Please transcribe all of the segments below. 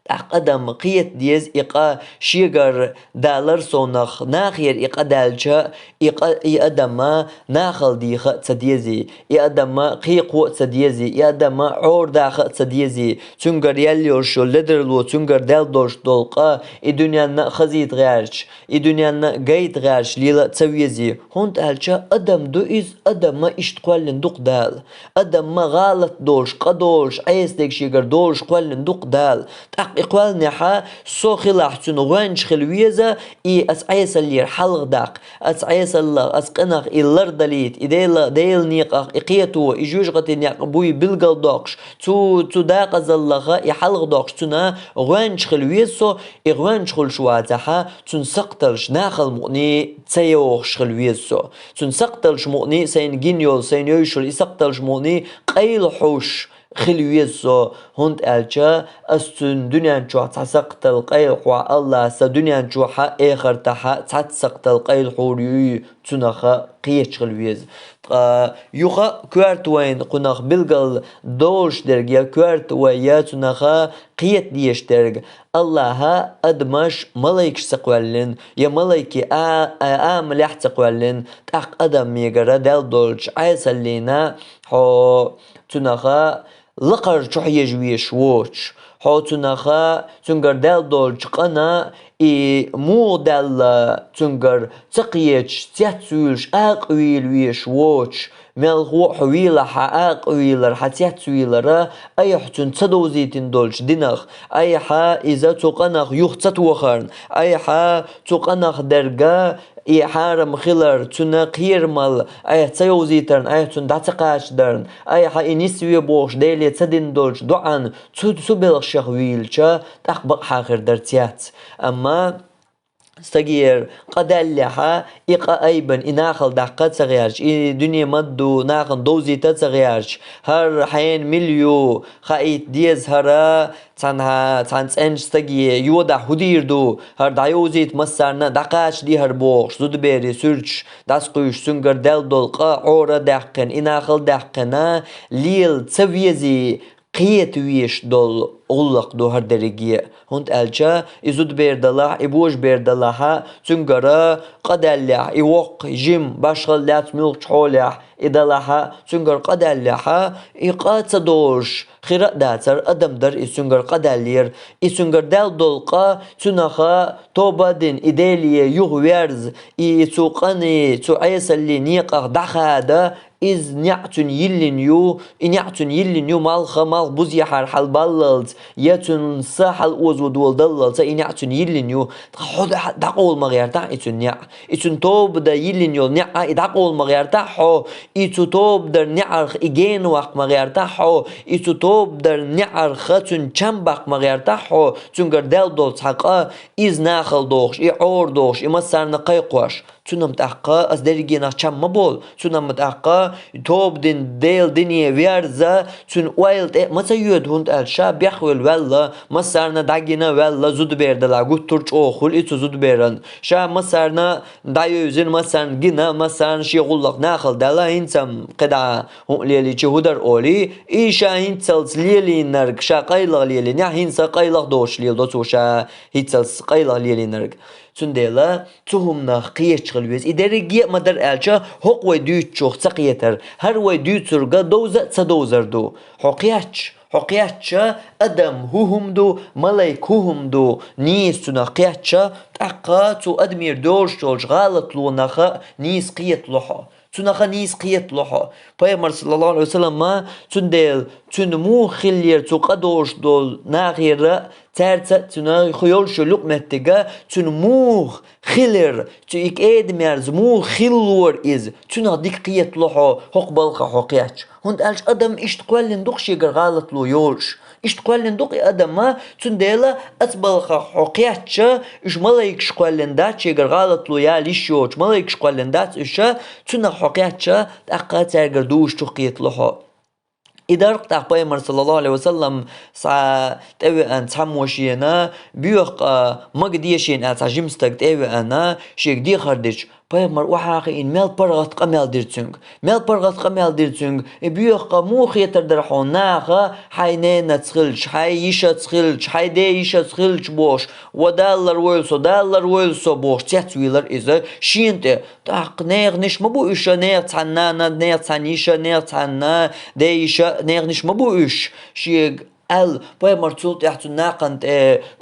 أقدم قيت ديز إقا شيغر دالر صونخ ناخير إقا دالشا إقا إقدم ناخل ديخ تديزي إقدم قيقو تديزي إقدم عور داخ تديزي تنقر يليوشو لدرلو تنقر دال دوش دولقا إدنيانا خزيت غارش إدنيانا قيت غارش ليلا تسويزي هونت ألشا أدم دو إز أدم ما إشتقوال ندوق دال أدم ما غالط دوش قدوش عيس ديك شيغر دوش قوال ندوق دال تاق إقوال نحا سو خلاح تنغوانش خلويزا إي أس عيس اللير حلق داق أس عيس الله أس قناق إلر دليت إديل ديل نيقاق إقيتو إجوش غتي نيق بوي بلغل دوقش تو داق زلغا إحلق دوقش تنا غوانش خلويزو إغوانش خل شواتها تن سقتلش ناخل مؤني تسيوخش خلويزو تن سقتلش مؤني سين جينيول سين يوشل إسقتلش مؤني قيل حوش خلويزو هند ألجا أستن دنيا شو تسقط القيل حوا الله سدنيا شو حا آخر تحا تسقط القيل حوري تنخا قيش خلويز يوخا كوارت وين قناخ بلغل دوش درجة كوارت ويا تنخا قيت ديش درج الله أدمش ملايك سقوالين يا ملايكي ملح سقوالين تاق أدم يجرا دال دولش عيسلينا حو تنخا لقر شحية جويش ووش حو تنخا تنقر دال دولش قنا مو دال تنقر تقيتش تياتسويلش ويل ويش ووش ملغو حويلة حاق ويلر حتيات ويلر أي حتن تدوزيتين دولش دينخ أي حا إذا تقنخ يختصت وخرن أي حا تقنخ درجة إي حارم خلر تنا قير مال أي تيوزيترن أي تن داتقاش درن أي حا إنيسوي بوش ديلي تدين دولش دوعان تسبلغ شخويلشا تقبق حاخر درتيات أما استغير قدلها إقا أيبن إناخل دقات صغيرش دنيا مدو ناخن دوزي تصغيرش هر حين مليو خايت ديز هرا تانس استغي يودا هدير دو هر دايوزيت مسارنا دقاش دي هر بوخش زود بيري سرچ داس قوش سنگر دل دولقا عورا دقن إناخل دقنا ليل تسويزي قيت ويش دول أولق دو هر درجية هند ألجا إزود بيردالله إبوش بيردالله تنقرا قدالله إيوق جيم باشغل لات ملق حولح إدالله تنقر قدالله إيقات صدوش خيرا داتر أدم در إسنقر قدالير إسنقر دال دولقا تنخا توبا دين إداليه يغويرز إيسوقاني تعيس اللي نيقاق دخادا إز نعتن يلين يو مالخا مال بوزي حال باللز يتن ساحل أوزود والدلل سإنعتن يلين يو دقول مغيرتا إتن توب دا يلين يو دقول مغيرتا حو إتو توب در نعرخ إجين وقت مغيرتا حو إتو توب در نعرخ تن چنبق مغيرتا حو تنقر دل دول تحقا إز ناخل دوخش عور دوخش مسار نقيقوش تنم تحقا از درگی نخچم مبول تنم تحقا توب ديل دنيا ويرزا تن ويلت مسا يود هند الشا بيخول ولا مسارنا داگينا ولا زود بيردلا گوتورچ اوخول إتو زود بيرن شا مسارنا دايوزين مسان گينا مسان شيغولق ناخل دلا انسم قدا ليلي چهودر اولي إيشا هنتسلس ليلي نرگ شا قيلغ ليلي نيا هنسا قيلغ دوش ليل دوتو شا هنتسلس قيلغ ليلي نرگ تندلا تهمنا قيش خلويز إدارجية مدر ألشا هق ويدوت شوخ سقيتر هر ويدوت سرقا دوزة تدوزر دو حقياتش أدم هم دو ملايك هم دو نيس تنقياتش تأقا تو أدمير دورش غالط لو نخا نيس قيت لحا تنخا نيس قيت لحا پیغمبر صلى الله عليه وسلم ما تنمو خلير تقدوش دول ناغير ترتا تنا خيول شلوك متجا تنمو خلير تيك ادميرز مو خلور از تنا ديك قيت لحا حقبلخ حقياتش هند ألش أدم إشتقوال لندوخ يقر غالط لو يولش إشتقوال لندوخ أدم ما تنديلا أتبلخ حقياتش إش ملايك شقوال لندات يقر غالط لو ياليش يوش ملايك شقوال لندات إشا تنا حقياتش تأقا ترقر دوش تقيت لحا إدارة تقبل صلى الله عليه وسلم تأوي أن تحموشينا بيوق مقديشين أتعجمستك تأوي أنا شيك دي خردش Paimar waxaa in meel pargat qamel dirtsung. Meel pargat qamel dirtsung. Ibiyoqa muukhieter der xonaqa hayne natschilch. Hay yisha tschilch. Hay de yisha tschilch bosh. Wadallar woilso bosh. Tjetswiler is a shinte. Tak neer nish mabu isha neer tsanna neer tsanisha neer tsanna de isha neer nish mabu ish. Shieg بايمر تصوت يحتو ناقنت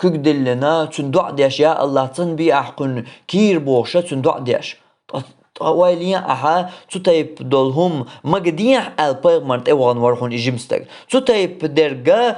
كجدلنا تندع ديش يا الله تنبي أحكن كير بوشة تندع ديش وایلیا اها تو تایپ دلهم مقدیه الپایمرد ایوان ورخون ایجمستگ تو تایپ درگه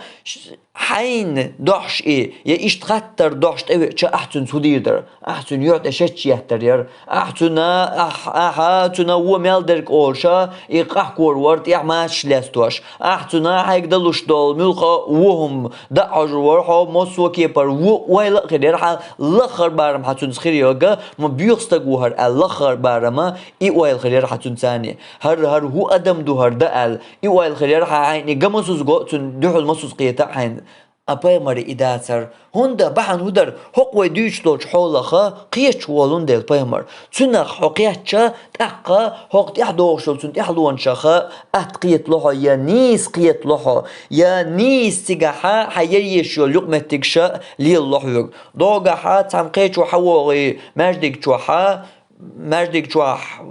حين دحش يا اشتغتر دحشت چه احسن سوديردر احسن يعد اشتش يهترير احسن احسن هو مالدرك اورشا يقح كورورد يعماش لاستوش احسن هيقدلوش دول ملقا وهم دعج ورحو موسو كيبر ويلا غير حال لخر بارم حتون خيريوغا ما بيخستغوهر الاخر بارما اي ويل خير حتون ثاني هر هو ادم دوهر دال اي ويل خير حين جمسوس جو تن دحل مسوس قيتا حين أبايمر إداتر هندا بحن هدر حقوة ديشلوش حولخا قيش والون ديل بايمر تنخ حقيتشا تحقا حق تحدوشل تن تحلوان شخا أتقيت لها يا نيس قيت لها يا نيس تجاحا حيريشو لقمتكشا لي الله يق دوغاحا تنقيتشو حوالي مجدك جوحا مجدك جوح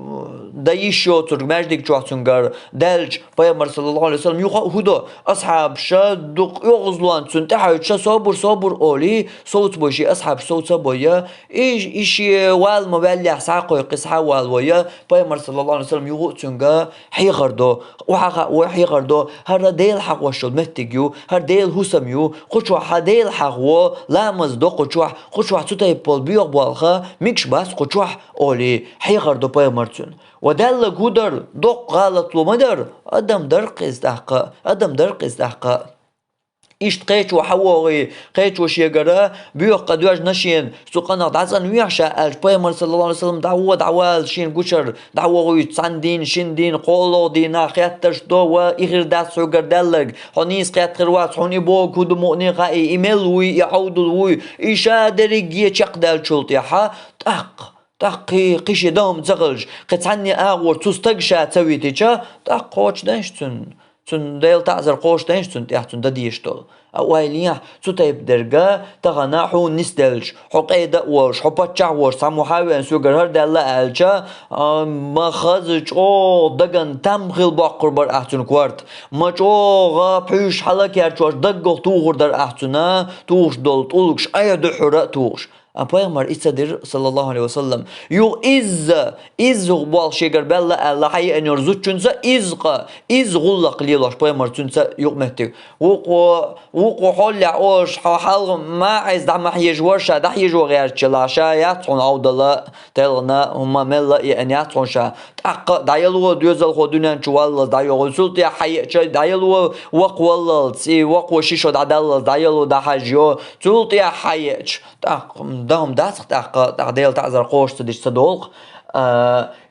دايشو ترك مجدك جوح تنقر دلج بايمر صلى الله عليه وسلم يوخا هدو أصحاب شا دق يغزلان تنتحيت شا صابر أولي صوت بوشي أصحاب صوت بويا إيش والمبالي ساقو يقصحا والويا بايمر صلى الله عليه وسلم يوخا تنقر حيغردو وحيغردو هر ديل حق وشل متجيو هر ديل هسميو قشوح ديل حق و لامزدو قشوح تتاي بول بيوغ بالخا ميكش باس قشوح أولي حيغردو بايمر تن ودل قدر دق غلط لمدر أدم درق استحقا إشت قيش وحوغي قيش وشيغرا بيوخ قدواج نشين سوقنا دعزن ويحشا البايمر صلى الله عليه وسلم دعوال شين قشر دعوغي تساندين شندين قولو دينا خياترش دو وإغير داس سوغر دلق حنيس قيات خرواس حني بوك هدو مؤني غاي إيميلوي يعودلوي إشا دريقية چق دال شلطيحا تقي قيش دوم زغلج قتعني أغور تستقشا تسويتيشا قوش دانشتن تن ديل تعذر قوش دانشتن تحتن دديشتل أوائليا تتايب درجة تغنى حو نستلج حقيدة ورش حبتشع ورش سامو حاوين سوغر هر دالة ألجا ما خزج دقن تم خيل باقر بر أحتن كوارت ما غابيش حلق يرچوش دقل توغر در أحتنا توغش دول طولكش أيا دحرة توغش أبايمر إستدر صلى الله عليه وسلم يو إز غبال شجر بلا الله حي أن يرزق تنسى إز غلق ليلاش بايمر تنسى يقمتك وقو حول عوش حال ما عايز دعم حيج ورشة ده حيج وغير تلاشا ياتون عود الله تلنا هما ملا يعني ياتون شا تق دايلو دوزل خدونا شوال دايلو سلطة حي دايلو وقوال تي وقو شيشو دادل دايلو ده حاجو سلطة حيج تق دهم داسق تق ديل تعذر قوش تدش صدوق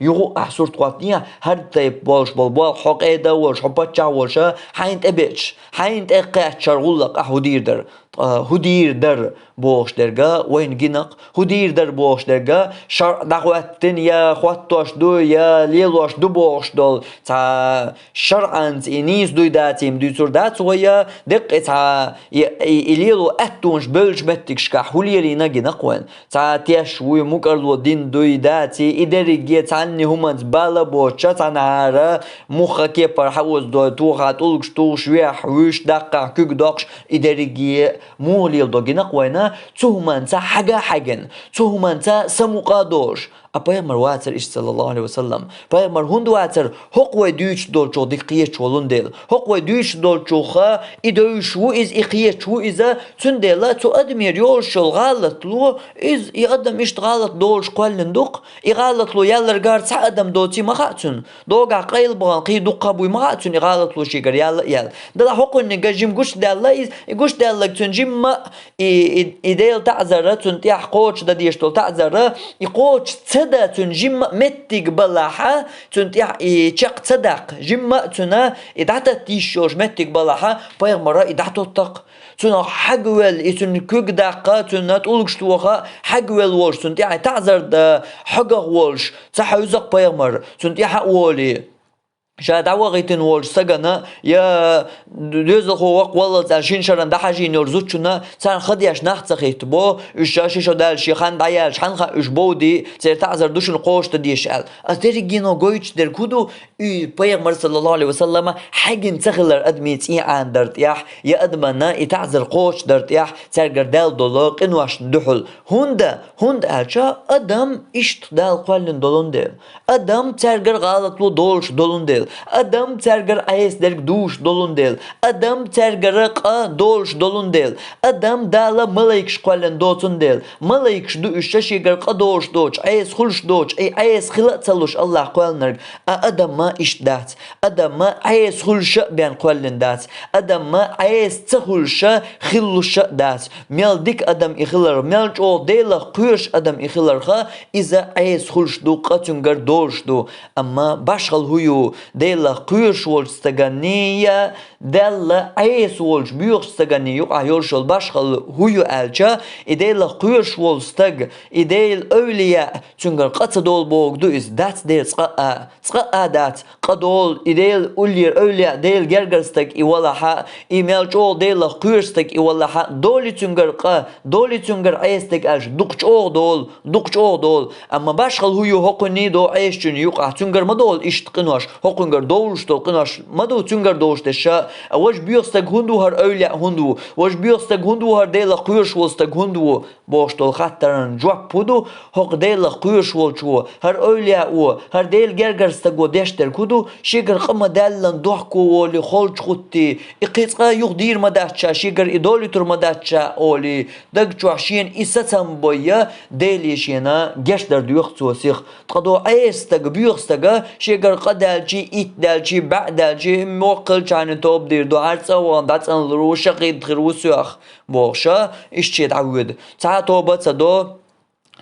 يغو أحسر تواتنيا هر تيب بالش بالبال حق إيدا والش حبات جاولشا حين تبيتش حين تقعد شرغلق هدير در بوش درجة وين جنق هدير در بوش درجة شر دعوتن يا خواتوش دو يا ليلوش دو بوش دول تا شرعنت إنيس دو داتيم دو تور دات ويا دق تا يليلو أتونش بلش متكش كحوليرينا جنق وين تا تيش ويمكرلو دين دو داتي إدريجي تاني هما بالا بوشة تنهارا مخكي برحوز دو توخات أولكش توش ويح ويش دقع كوك دقش إدريجي موليل دو جنق وينا تهمان تا حاجن تهمان تا سمقادوش أبايمر واتر إيش صلى الله عليه وسلم بايمر هند واتر حقوة دوش دول جو دقية شولون ديل حقوة دوش دول جو خا إدوش هو إز إقية هو إذا تندلا تو أدمير يوش الغلط لو إز يقدم إيش غلط دولش قلن دق يغلط لو يلا رجار تعدم دوتي مغاتن دوغا قيل بغان قي دقة بوي مغاتن يغلط لو شيغر يلا دلا حقوة نجيم قش دلا إز قش دلا تنجيم ما إديل تعذر تنتيح قوش دا ديش دول تعذر يقوش تصدا تون جمع متك بلاحة تون تشق صدق جمع تنا إدعتا تيشوش متك بلاحة بايغ مرة إدعتا تق تون حقول تون كوك دقة تون تولغشتوها حقول وولش تون تعذر دا حقق وولش تحوزق بايغ مرة تون حقولي شاید عواقیتن ولش سگنا یا دوز خوق والله تلشین شرن ده حجی نرزوت چونه سر خدیش نخت سخیت با اشتاشی شدال شیخان دایالش خان خا اش بودی سر تعذر دوشن قوشت دیشال از دری گینو گویچ در کدو پیغمبر صلی الله علیه وسلم حقن تخلر ادمیت ای عن درت یح یا ادمنا تعذر قوش درت یح سر گردال دلق انواش دحل هند الچا ادم اشت دال قلن دلندل ادم سرگر غلط و دولش دلندل adam terger ayes derg duş dolun del adam terger qa dolş dolun del adam dala malaik şqalen dotun del malaik du şaşiger qa doş doç ayes xulş doç ayes xilat saluş Allah qalner adam ma işdat adam ma ayes xulş ben qalen dat adam ma ayes tsxulş xilluş dat meldik adam ixlar melç o dela qüş adam ixlar kha iza ayes xulş du qatünger doş du amma başgal huyu della qüş wol staganiya della ayes wol büyük stagani yok ayol şol başgal huyu elça della qüş wol stag del öwliya çünkü qatsa dol bogdu is dat del qa dat qadol del ulir öwliya del gergerstag I wallaha melç o della qüşstag I wallaha doli çünkü qa doli çünkü ayesstag elç duqç o dol amma başgal huyu hokuni do ayes çünkü yok çünkü ma dol iştqinwaş hokungar doğuş dolqinaş madu çünkü doğuş deşa awaj biyostag hundu har öyle hundu waj biyostag hundu har dela qüş wolstag hundu boş dol xattaran jwap pudu hok dela qüş wolçu har öyle o har del gergerstag o deşter kudu şiger qama dallan dohku woli xolç xutti iqisqa yuqdir madacha şiger idoli turmadacha oli dag çuaşin isatam boya deli şina geçder duyuqtu qado ayestag biyostag şiger qadalci itdalci ba'dalci موقل چان توب دیر دو هرڅه وانdat انلرو شقید خروسیخ بوشه işçi تعود تا توبه صدو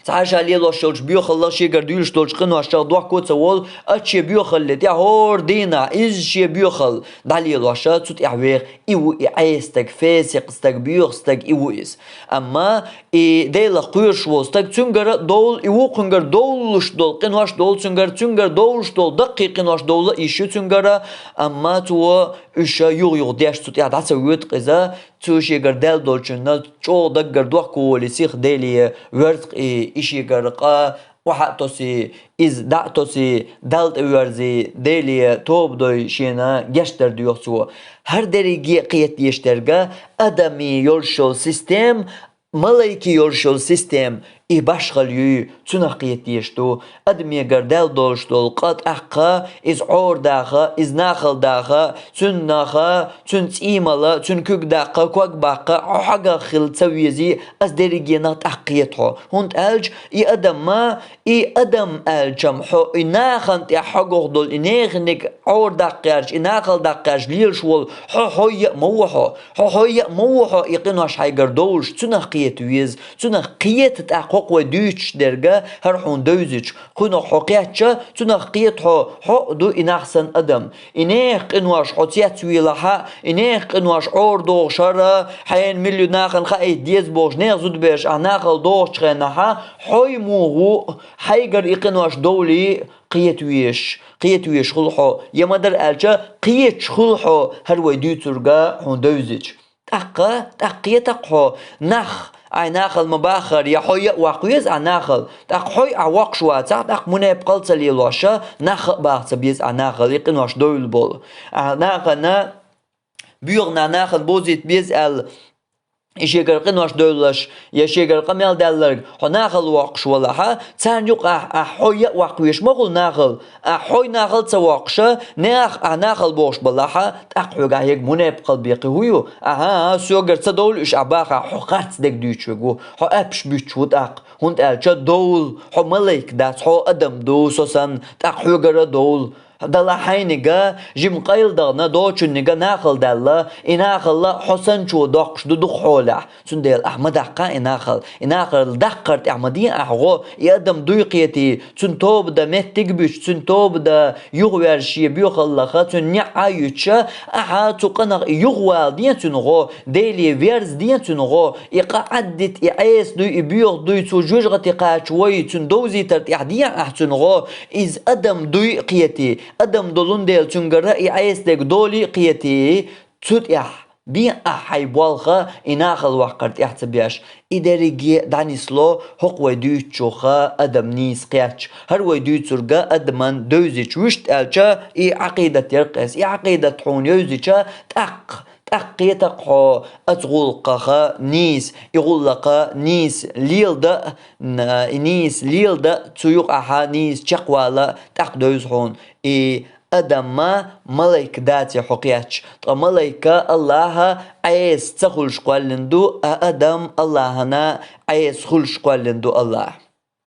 تعال لوشلش بيخل شي قرديلش دولش قنو اشتغل دوح كوت سوال اتشي بيخل تي هور دينا از شي بيخل دالي لوشا تسوت اعوير ايو ايستك فيسق استك بيخستك ايو اس اما ديلا قيرش وستك تنجر دول ايو قنجر دولش دول قنواش دول تنجر دولش دول دقيقنواش دول ايشو تنجر اما تو اشا يو ديش تسوت اعدا سويت قزا تشي قردال دولشنا چو دقر دوح كولي سيخ ديلي ورق işi garqa وحطوسي iz da'tosi dalt överzi deliye tobdoy şina geçter diyorsu her derigi qiyet yeşterga adami yolşol sistem malaiki yolşol sistem başgal yu tunaqiyet yeştu admi gardal dolştol qat aqqa iz ordaqa iz naqaldaqa tunnaqa tuntimala tunkugdaqa kwaqbaqa haga khil tsawizi az derigenat aqiyetho hund elj adam eljamhu inaqant haqogdol ineghnik ordaqarj inaqaldaqarj lilshwol hoya mawho iqinash haygardolsh tunaqiyet wiz tunaqiyet قوة دوش درجة هرحون دوزج خنا حقيقة تنقيت حق دو إنحسن أدم إنك إنواش حتيات ويلها إنك إنواش عردو شرا حين مليون ناخن خايت ديز بوش نيزود بيش أناخل دوش خناها حي موغو حيجر إقنواش دولي قيت ويش خلحو يمدر ألجا قيت خلحو هروي دوترجا حون دوزج تقيتقو نخ ناخل مباخر يا حي واقيز ناخل حي عواق شو تاق مناب قلت لي لوشا ناخ باخ بيز ناخل يقنوش دول بول ناخنا بيغنا ناخل بوزيت بيز ال İşeğer qınwaş dövləş, yaşeğer qamel dəllər, nağıl waqş walaha, sən yox hoya waqwiş maqul nağıl, hoy nağıl tsawaqşa, nağıl boş balaha, taqhuga yek munab qalbi qihuyu, söger tsadol iş abaha, qats dek düçügu, apş büçud aq, hund elça dol, malaik das, adam do sosan, taqhuga dol, دلا حينجا جيم قيل دغنا دوچنجا ناخل دلا إناخل حسن شو دقش دو حولح سنديل أحمد حقا إناخل دقرت أحمدين أحغو يقدم دويقيتي سن توب دا مهتق بيش سن توب دا يغوار شي بيوخلخا سن نعايوشا أحا تقنق يغوال دين سنغو ديلي فيرز دين سنغو إقعدت إعيس دوي بيوغ دوي سوجوجغتي قاچوي سن دوزي ترت إحدين أحسنغو إز أدم دوي قيتي أدم دولون ديل سنغر إعيس ديك دولي قيتي تسود إح بين أحي بوالخا إناخل وحقرت إحتبياش إداريجي دعني سلو حق ويدويت شوخا أدم نيس قياتش هر ويدويت سرقا أدمان دوزيش وشت ألشا إي عقيدة يرقس إي عقيدة حون يوزيشا تقيتقو أتغلقها نيس يغلقها نيس ليل دا تسيوق أحا نيس چقوالا تق دوز حون إي أدم ما ملايك داتي حقياتش ملايكة الله عيس تخلش قوالندو أدم الله نا عيس خلش قوالندو الله